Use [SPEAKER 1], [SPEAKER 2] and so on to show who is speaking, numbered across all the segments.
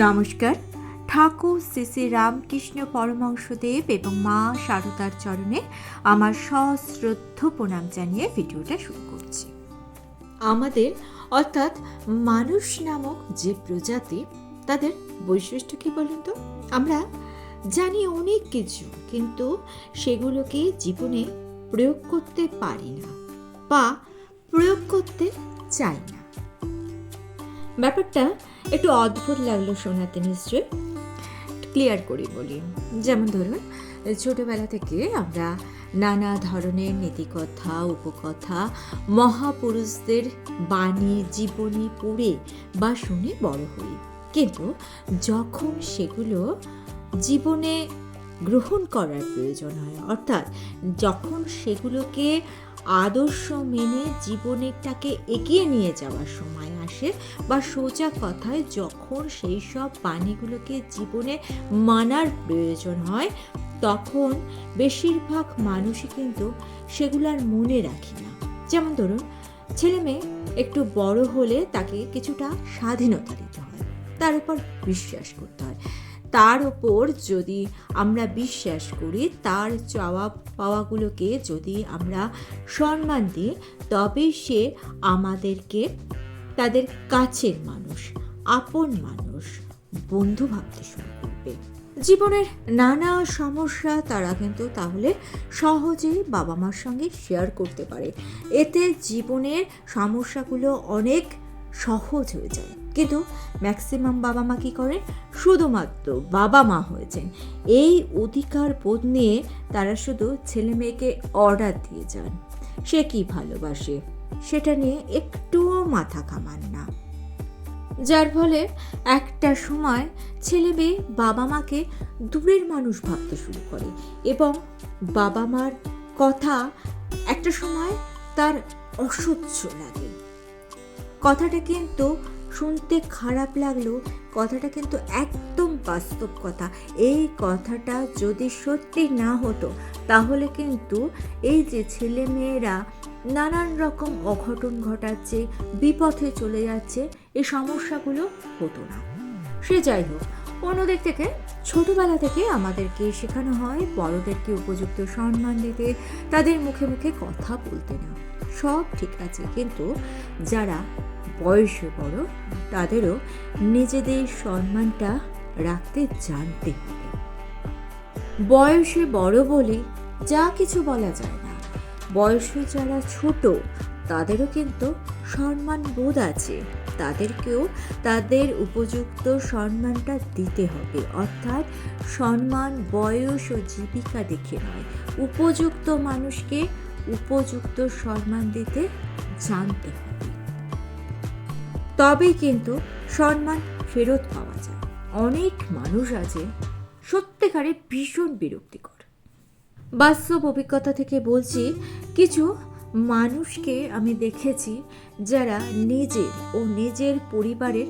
[SPEAKER 1] নমস্কার। ঠাকুর শ্রী শ্রী রামকৃষ্ণ পরমহংসদেব এবং মা শারদার চরণে আমার সশ্রদ্ধ প্রণাম জানিয়ে ভিডিওটা শুরু করছি। আমাদের অর্থাৎ মানুষ নামক যে প্রজাতি, তাদের বৈশিষ্ট্য কি বলুন তো? আমরা জানি অনেক কিছু, কিন্তু সেগুলোকে জীবনে প্রয়োগ করতে পারি না বা প্রয়োগ করতে চাই না। ব্যাপারটা একটু অদ্ভুত লাগলো শোনাতে, নিশ্চয় ক্লিয়ার করে বলি। যেমন ধরুন, ছোটবেলা থেকে আমরা নানা ধরনের নীতিকথা, উপকথা, মহাপুরুষদের বাণী, জীবনী পড়ে বা শুনে বড় হই, কিন্তু যখন সেগুলো জীবনে গ্রহণ করার প্রয়োজন হয়, অর্থাৎ যখন সেগুলোকে আদর্শ মেনে জীবনেরটাকে এগিয়ে নিয়ে যাওয়ার সময় আসে, বা সোজা কথায় যখন সেই সব বাণীগুলোকে জীবনে মানার প্রয়োজন হয়, তখন বেশিরভাগ মানুষই কিন্তু সেগুলো আর মনে রাখি না। যেমন ধরুন, ছেলে মেয়ে একটু বড় হলে তাকে কিছুটা স্বাধীনতা দিতে হয়, তার উপর বিশ্বাস করতে হয়। তার ওপর যদি আমরা বিশ্বাস করি, তার চাওয়া পাওয়াগুলোকে যদি আমরা সম্মান দিই, তবে সে আমাদেরকে তাদের কাছের মানুষ, আপন মানুষ, বন্ধু ভাবতে শুরু করবে। জীবনের নানা সমস্যা তারা কিন্তু তাহলে সহজেই বাবা মার সঙ্গে শেয়ার করতে পারে। এতে জীবনের সমস্যাগুলো অনেক সহজ হয়ে যায়। কিন্তু ম্যাক্সিমাম বাবা মা কী করে? শুধুমাত্র বাবা মা হয়েছেন এই অধিকার বোধ নিয়ে তারা শুধু ছেলে মেয়েকে অর্ডার দিয়ে যান। সে কি ভালোবাসে সেটা নিয়ে একটুও মাথা ঘামান না, যার ফলে একটা সময় ছেলে মেয়ে বাবা মাকে দূরের মানুষ ভাবতে শুরু করে এবং বাবা মার কথা একটা সময় তার অসহ্য লাগে। কথাটা কিন্তু শুনতে খারাপ লাগলেও কথাটা কিন্তু একদম বাস্তব কথা। এই কথাটা যদি সত্যি না হতো, তাহলে কিন্তু এই যে ছেলে মেয়েরা নানান রকম অঘটন ঘটাচ্ছে, বিপথে চলে যাচ্ছে, এই সমস্যাগুলো হতো না। সে যাই হোক, অন্যদিক থেকে ছোটবেলা থেকে আমাদেরকে শেখানো হয় বড়দেরকে উপযুক্ত সম্মান দিতে, তাদের মুখে মুখে কথা বলতে না। সব ঠিক আছে, কিন্তু যারা বয়সে বড় তাদেরও নিজেদের সম্মানটা রাখতে জানতে হবে। বয়সে বড় বলে যা কিছু বলা যায় না। বয়সে যারা ছোট তাদেরও কিন্তু সম্মান বোধ আছে, তাদেরকেও তাদের উপযুক্ত সম্মানটা দিতে হবে। অর্থাৎ সম্মান বয়স ও জীবিকা দেখে নয়, উপযুক্ত মানুষকে উপযুক্ত সম্মান দিতে জানতে হবে, তবেই কিন্তু সম্মান ফেরত পাওয়া যায়। অনেক মানুষ আছে সত্যিকারে ভীষণ বিরক্তিকর। বাস্তব অভিজ্ঞতা থেকে বলছি, কিছু মানুষকে আমি দেখেছি যারা নিজের ও নিজের পরিবারের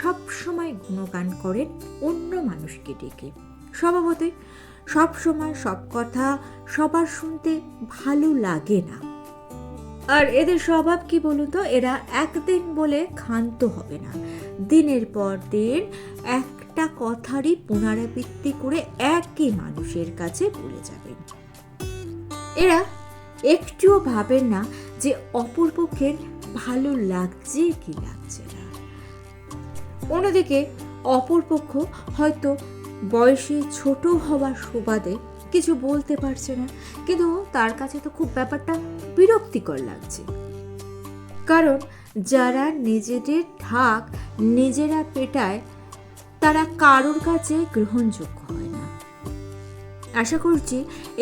[SPEAKER 1] সবসময় গুণগান করেন অন্য মানুষকে ডেকে। স্বভাবতই সবসময় সব কথা সবার শুনতে ভালো লাগে না। আর এদের স্বভাব কি বলুন তো? এরা একদিন বলে ক্ষান্ত হবে না, দিনের পর দিন একটা কথারই পুনরাবৃত্তি করে একই মানুষের কাছে বলে যাবেন। এরা একটুও ভাবেন না যে অপরপক্ষের ভালো লাগছে কি লাগছে না। অন্যদিকে অপরপক্ষ হয়তো বয়সে ছোট হওয়ার সুবাদে কিছু বলতে পারছে না, কিন্তু তার কাছে তো খুব ব্যাপারটা বিরক্তিকর লাগছে। কারণ যারা নিজেদের ঢাক নিজেরা পেটায়, তারা কারোর কাছে গ্রহণযোগ্য হয় না। আশা করছি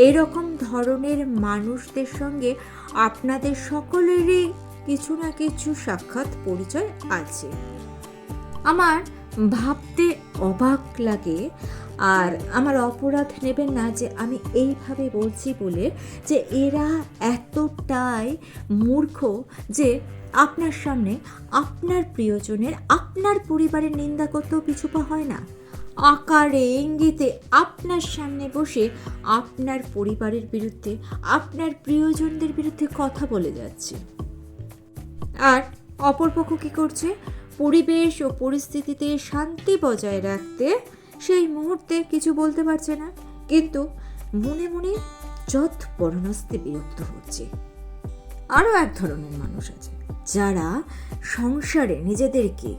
[SPEAKER 1] এরকম ধরনের মানুষদের সঙ্গে আপনাদের সকলেরই কিছু না কিছু সাক্ষাৎ পরিচয় আছে। আমার ভাবতে অবাক লাগে, আর আমার অপরাধ নেবেন না যে আমি এইভাবে বলছি বলে যে এরা এতটাই মূর্খ যে আপনার সামনে আপনার প্রিয়জনের, আপনার পরিবারের নিন্দা করতেও পিছুপা হয় না। আকারে ইঙ্গিতে আপনার সামনে বসে আপনার পরিবারের বিরুদ্ধে, আপনার প্রিয়জনদের বিরুদ্ধে কথা বলে যাচ্ছে। আর অপরপক্ষ কি করছে? পরিবেশ ও পরিস্থিতিতে শান্তি বজায় রাখতে সেই মুহূর্তে কিছু বলতে পারছে না, কিন্তু মনে মনে যৎপরণস্তে বিরক্ত হচ্ছে। আরও এক ধরনের মানুষ আছে যারা সংসারে নিজেদেরকে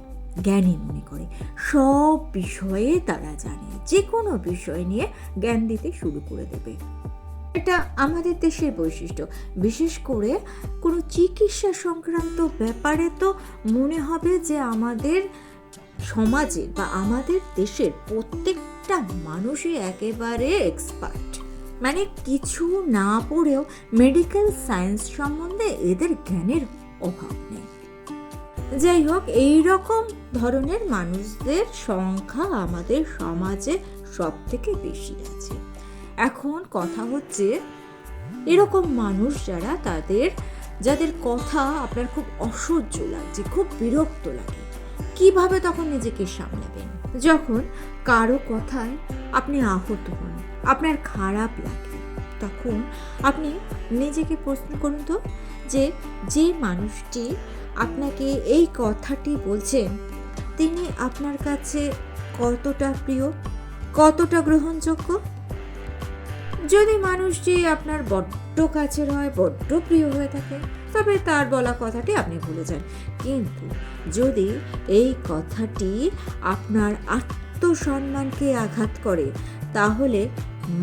[SPEAKER 1] জ্ঞানী মনে করে, সব বিষয়ে তারা জানে, যে কোনো বিষয় নিয়ে জ্ঞান দিতে শুরু করে দেবে। এটা আমাদের দেশের বৈশিষ্ট্য। বিশেষ করে কোনো চিকিৎসা সংক্রান্ত ব্যাপারে তো মনে হবে যে আমাদের সমাজে বা আমাদের দেশের প্রত্যেকটা মানুষই একেবারে এক্সপার্ট, মানে কিছু না পড়েও মেডিকেল সায়েন্স সম্বন্ধে এদের জ্ঞানের অভাব নেই। যাই হোক, এই রকম ধরনের মানুষদের সংখ্যা আমাদের সমাজে সব থেকে বেশি আছে। এখন কথা হচ্ছে, এরকম মানুষ যারা, যাদের কথা আপনার খুব অসহ্য লাগছে, খুব বিরক্ত লাগে, কিভাবে তখন নিজেকে সামলাবেন? যখন কারো কথায় আপনি আহত হন, আপনার খারাপ লাগে, তখন আপনি নিজেকে প্রশ্ন করুন তো, যে মানুষটি আপনাকে এই কথাটি বলছেন তিনি আপনার কাছে কতটা প্রিয়, কতটা গ্রহণযোগ্য? যদি মানুষটি আপনার বড্ড কাছের হয়, বড্ড প্রিয় হয়ে থাকে, তবে তার বলা কথাটি আপনি ভুলে যান। কিন্তু যদি এই কথাটি আপনার আত্মসম্মানকে আঘাত করে, তাহলে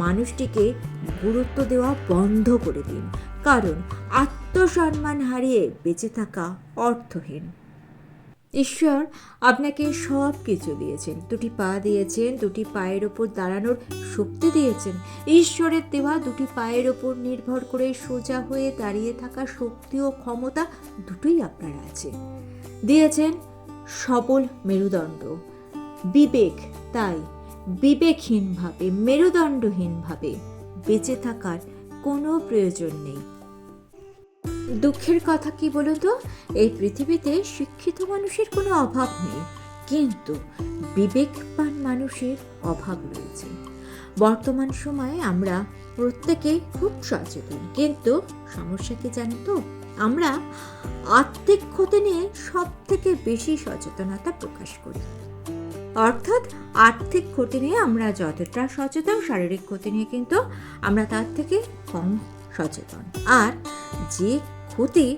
[SPEAKER 1] মানুষটিকে গুরুত্ব দেওয়া বন্ধ করে দিন, কারণ আত্মসম্মান হারিয়ে বেঁচে থাকা অর্থহীন। ঈশ্বর আপনাকে সব কিছু দিয়েছেন, দুটি পা দিয়েছেন, দুটি পায়ের ওপর দাঁড়ানোর শক্তি দিয়েছেন। ঈশ্বরের দেওয়া দুটি পায়ের ওপর নির্ভর করে সোজা হয়ে দাঁড়িয়ে থাকা শক্তি ও ক্ষমতা দুটোই আপনার আছে। দিয়েছেন সবল মেরুদণ্ড, বিবেক। তাই বিবেকহীনভাবে, মেরুদণ্ডহীনভাবে বেঁচে থাকার কোনো প্রয়োজন নেই। দুঃখের কথা কি বলুন তো, এই পৃথিবীতে শিক্ষিত মানুষের কোনো অভাব নেই, কিন্তু বিবেকবান মানুষের অভাব রয়েছে। বর্তমান সময়ে আমরা প্রত্যেকে খুব সচেতন, কিন্তু সমস্যা কি জানেন তো, আমরা আর্থিক ক্ষতি নিয়ে সব থেকে বেশি সচেতনতা প্রকাশ করি। অর্থাৎ আর্থিক ক্ষতি নিয়ে আমরা যতটা সচেতন, শারীরিক ক্ষতি নিয়ে কিন্তু আমরা তার থেকে কম সচেতন। আর যে ক্ষতি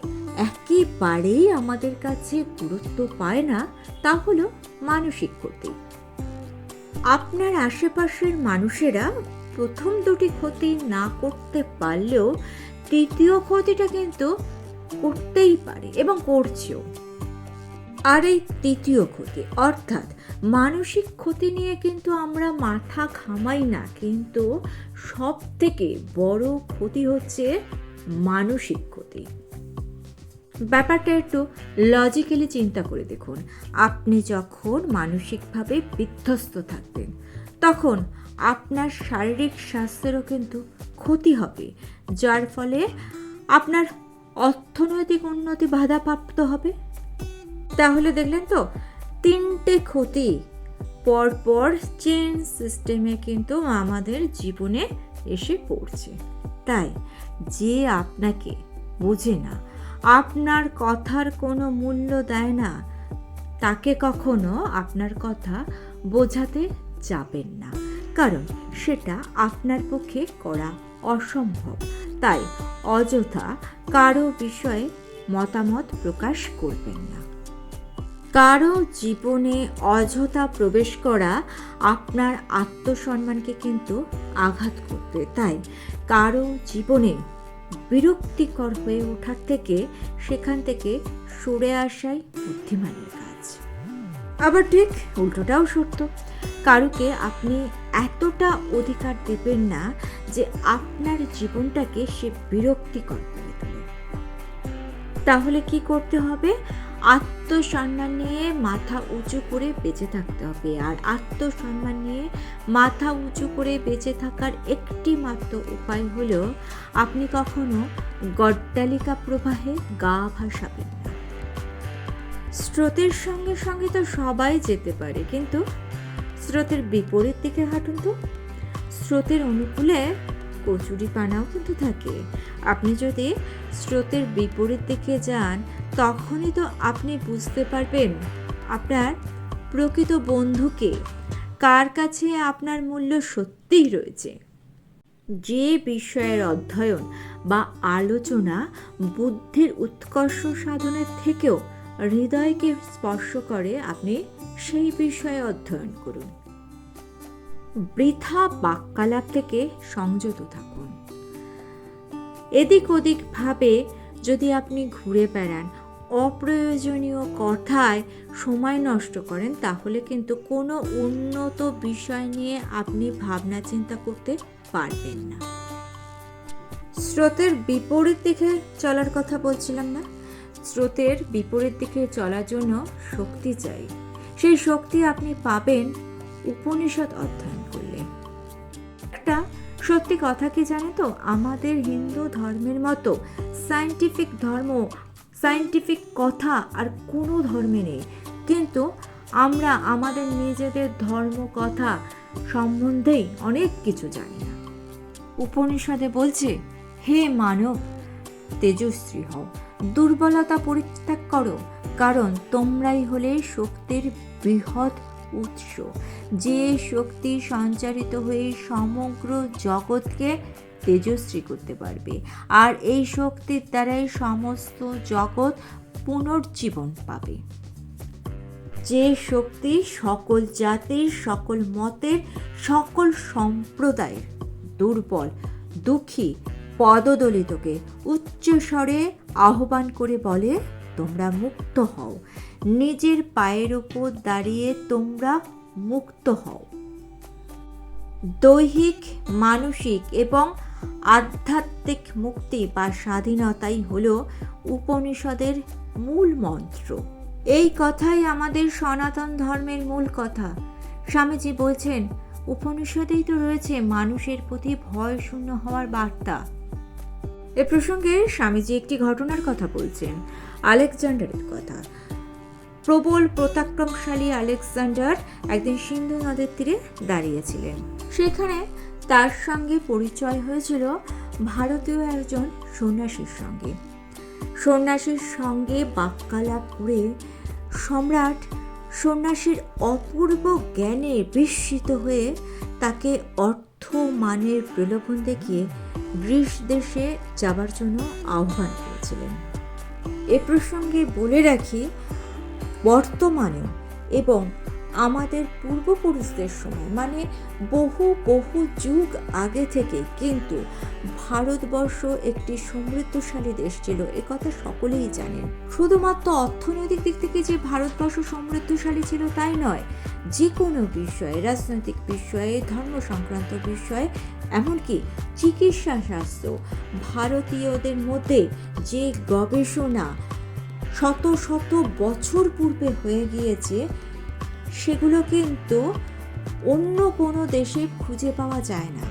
[SPEAKER 1] একেবারেই আমাদের কাছে গুরুত্ব পায় না, তা হলো মানসিক ক্ষতি। আপনার আশেপাশের মানুষেরা প্রথম দুটি ক্ষতি না করতে পারলেও তৃতীয় ক্ষতিটা কিন্তু করতেই পারে এবং করছেও। আর এই তৃতীয় ক্ষতি অর্থাৎ মানসিক ক্ষতি নিয়ে কিন্তু আমরা মাথা ঘামাই না, কিন্তু সব থেকে বড় ক্ষতি হচ্ছে মানসিক ক্ষতি। ব্যাপারটা একটু লজিক্যালি চিন্তা করে দেখুন। আপনি যখন মানসিকভাবে বিধ্বস্ত থাকবেন, তখন আপনার শারীরিক স্বাস্থ্যেরও কিন্তু ক্ষতি হবে, যার ফলে আপনার অর্থনৈতিক উন্নতি বাধাপ্রাপ্ত হবে। তাহলে দেখলেন তো, তিনটে ক্ষতি পরপর চেইন সিস্টেমে কিন্তু আমাদের জীবনে এসে পড়ছে। তাই যে আপনাকে বোঝে না, আপনার কথার কোনো মূল্য দেয় না, তাকে কখনো আপনার কথা বোঝাতে যাবেন না, কারণ সেটা আপনার পক্ষে করা অসম্ভব। তাই অযথা কারো বিষয়ে মতামত প্রকাশ করবেন না। কারো জীবনে অযথা প্রবেশ করা আপনার আত্মসম্মানকে কিন্তু আঘাত করবে। তাই কারো জীবনে বিরক্তিকর হয়ে ওঠার থেকে সেখান থেকে সরে আসাই বুদ্ধিমানের কাজ। আবার ঠিক উল্টোটাও সত্য, কারুকে আপনি এতটা অধিকার দেবেন না যে আপনার জীবনটাকে সে বিরক্তিকর করে তোলে। তাহলে কি করতে হবে? আত্মসম্মান নিয়ে মাথা উঁচু করে বেঁচে থাকতে হবে। আর আত্মসম্মান নিয়ে মাথা উঁচু করে বেঁচে থাকার একটি মাত্র উপায় হলো, আপনি কখনো গড্ডালিকা প্রবাহে গা ভাসাবেন না। স্রোতের সঙ্গে সঙ্গে তো সবাই যেতে পারে, কিন্তু স্রোতের বিপরীত দিকে হাঁটুন তো। স্রোতের অনুকূলে কচুরিপানাও কিন্তু থাকে। আপনি যদি স্রোতের বিপরীত দিকে যান, তখনই তো আপনি বুঝতে পারবেন আপনার প্রকৃত বন্ধুকে, কার কাছে আপনার মূল্য সত্যিই রয়েছে। যে বিষয়ের অধ্যয়ন বা আলোচনা বুদ্ধির উৎকর্ষ সাধনের থেকেও হৃদয়কে স্পর্শ করে, আপনি সেই বিষয়ে অধ্যয়ন করুন। বৃথা বাক্যালাপ থেকে সংযত থাকুন। এদিক ওদিক ভাবে যদি আপনি ঘুরে বেড়ান, অপ্রয়োজনীয় কথায় সময় নষ্ট করেন, তাহলে কিন্তু কোনো উন্নত বিষয় নিয়ে আপনি ভাবনা চিন্তা করতে পারবেন না। স্রোতের বিপরীত দিকে চলার কথা বলছিলাম না? স্রোতের বিপরীত দিকে চলার জন্য শক্তি চাই। সেই শক্তি আপনি পাবেন উপনিষদ অধ্যয়ন করলে। একটা সত্যি কথা কি জানেন তো, আমাদের হিন্দু ধর্মের মতো সায়েন্টিফিক কথা আর কোনো ধর্মে নেই, কিন্তু আমরা আমাদের নিজেদের ধর্ম কথা সম্বন্ধেই অনেক কিছু জানি না। উপনিষদে বলছে, হে মানব, তেজস্বী হও, দুর্বলতা পরিত্যাগ করো, কারণ তোমরাই হলে শক্তির বৃহৎ উৎস। যে শক্তি সঞ্চারিত হয়ে সমগ্র জগৎকে তেজস্বী করতে পারবে, আর এই শক্তির দ্বারাই সমস্ত জগৎ পুনর্জীবন পাবে। যে শক্তি সকল জাতির, সকল মতের, সকল সম্প্রদায়ের দুর্বল, দুঃখী, পদদলিতকে উচ্চস্বরে আহ্বান করে বলে, তোমরা মুক্ত হও, নিজের পায়ের ওপর দাঁড়িয়ে তোমরা মুক্ত হও। দৈহিক, মানসিক এবং আধ্যাত্মিক মুক্তি বা স্বাধীনতাই হলো উপনিষদের মূল মন্ত্র। এই কথাই আমাদের সনাতন ধর্মের মূল কথা। স্বামীজি বলছেন, উপনিষদেই তো রয়েছে মানুষের প্রতি ভয় শূন্য হওয়ার বার্তা। এ প্রসঙ্গে স্বামীজি একটি ঘটনার কথা বলছেন, আলেকজান্ডারের কথা। প্রবল পরাক্রমশালী আলেকজান্ডার একদিন সিন্ধু নদের তীরে দাঁড়িয়েছিলেন। সেখানে তার সঙ্গে পরিচয় হয়েছিল ভারতীয় একজন সন্ন্যাসীর সঙ্গে। সন্ন্যাসীর সঙ্গে বাক্যালাপ করে সম্রাট সন্ন্যাসীর অপূর্ব জ্ঞানে বিস্মিত হয়ে তাকে অর্থ মানের প্রলোভন দেখিয়ে গ্রীস দেশে যাবার জন্য আহ্বান করেছিলেন। এ প্রসঙ্গে বলে রাখি, বর্তমানে এবং আমাদের পূর্বপুরুষদের সময়, মানে বহু যুগ আগে থেকে কিন্তু ভারতবর্ষ একটি সমৃদ্ধশালী দেশ ছিল, একথা সকলেই জানেন। শুধুমাত্র অর্থনৈতিক দিক থেকে যে ভারতবর্ষ সমৃদ্ধশালী ছিল তাই নয়, যে কোনো বিষয়ে, রাজনৈতিক বিষয়ে, ধর্ম সংক্রান্ত বিষয়ে, এমনকি চিকিৎসা শাস্ত্র, ভারতীয়দের মধ্যে যে গবেষণা শত শত বছর পূর্বে হয়ে গিয়েছে, সেগুলো কিন্তু অন্য কোনো দেশে খুঁজে পাওয়া যায় না।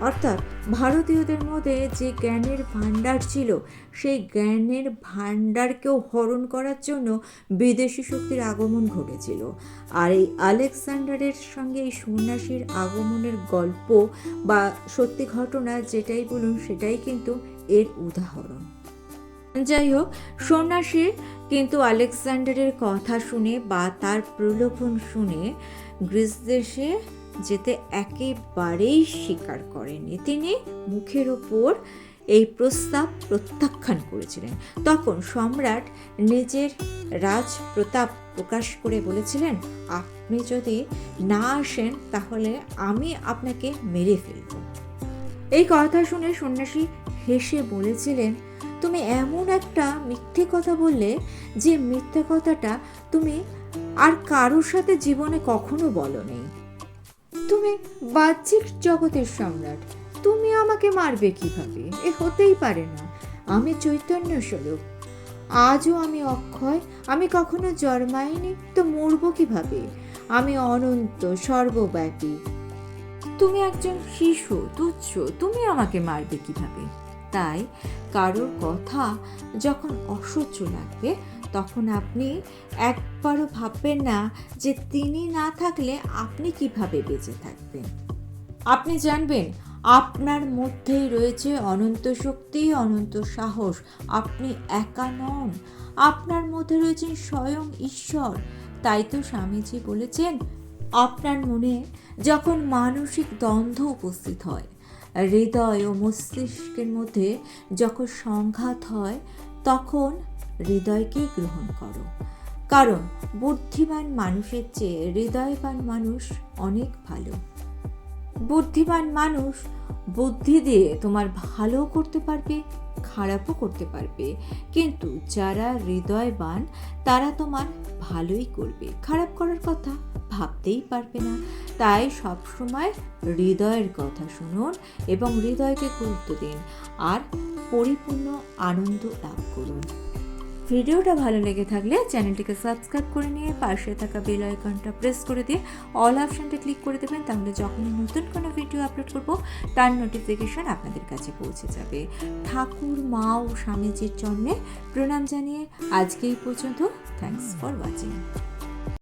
[SPEAKER 1] অর্থাৎ ভারতীয়দের মধ্যে যে জ্ঞানের ভাণ্ডার ছিল, সেই জ্ঞানের ভাণ্ডারকেও হরণ করার জন্য বিদেশি শক্তির আগমন ঘটেছিল। আর এই আলেকজান্ডারের সঙ্গে এই সন্ন্যাসীর আগমনের গল্প বা সত্যি ঘটনা যেটাই বলুন, সেটাই কিন্তু এর উদাহরণ। যাই হোক, সন্ন্যাসী কিন্তু আলেকজান্ডারের কথা শুনে বা তার প্রলোভন শুনে গ্রিস দেশে যেতে একেবারেই স্বীকার করেননি। তিনি মুখের ওপর এই প্রস্তাব প্রত্যাখ্যান করেছিলেন। তখন সম্রাট নিজের রাজ প্রতাপ প্রকাশ করে বলেছিলেন, আপনি যদি না আসেন তাহলে আমি আপনাকে মেরে ফেলব। এই কথা শুনে সন্ন্যাসী হেসে বলেছিলেন, তুমি এমন একটা মিথ্যে কথা বললে যে মিথ্যে কথাটা তুমি আর কারোর সাথে জীবনে কখনো বলোনি। তুমি বাহ্যিক জগতের সম্রাট, তুমি আমাকে মারবে কিভাবে? এ হতেই পারে না। আমি চৈতন্য স্বরূপ, আজও আমি অক্ষয়, আমি কখনো জন্মাইনি, তো মরবো কিভাবে? আমি অনন্ত, সর্বব্যাপী। তুমি একজন শিশু, তুচ্ছ, তুমি আমাকে মারবে কিভাবে? তাই কারোর কথা যখন অসহ্য লাগবে, তখন আপনি একবারও ভাববেন না যে তিনি না থাকলে আপনি কিভাবে বেঁচে থাকবেন। আপনি জানবেন আপনার মধ্যেই রয়েছে অনন্ত শক্তি, অনন্ত সাহস। আপনি একা নন, আপনার মধ্যে রয়েছেন স্বয়ং ঈশ্বর। তাই তো স্বামীজি বলেছেন, আপনার মনে যখন মানসিক দ্বন্দ্ব উপস্থিত হয়, হৃদয় ও মস্তিষ্কের মধ্যে যখন সংঘাত হয়, তখন হৃদয়কেই গ্রহণ করো। কারণ বুদ্ধিমান মানুষের চেয়ে হৃদয়বান মানুষ অনেক ভালো। বুদ্ধিমান মানুষ বুদ্ধি দিয়ে তোমার ভালো করতে পারবে, খারাপও করতে পারবে, কিন্তু যারা হৃদয়বান তারা তোমার ভালোই করবে, খারাপ করার কথা ভাবতেই পারবে না। তাই সবসময় হৃদয়ের কথা শুনুন এবং হৃদয়কে গুরুত্ব দিন আর পরিপূর্ণ আনন্দ লাভ করুন। ভিডিওটা ভালো লেগে থাকলে চ্যানেলটিকে সাবস্ক্রাইব করে নিয়ে পাশে থাকা বেল আইকনটা প্রেস করে দিয়ে অল অপশনটা ক্লিক করে দেবেন, তাহলে যখনই নতুন কোনো ভিডিও আপলোড করব তার নোটিফিকেশন আপনাদের কাছে পৌঁছে যাবে। ঠাকুর, মা ও স্বামীজির চরণে প্রণাম জানিয়ে আজকে এই পর্যন্ত। Thanks for watching.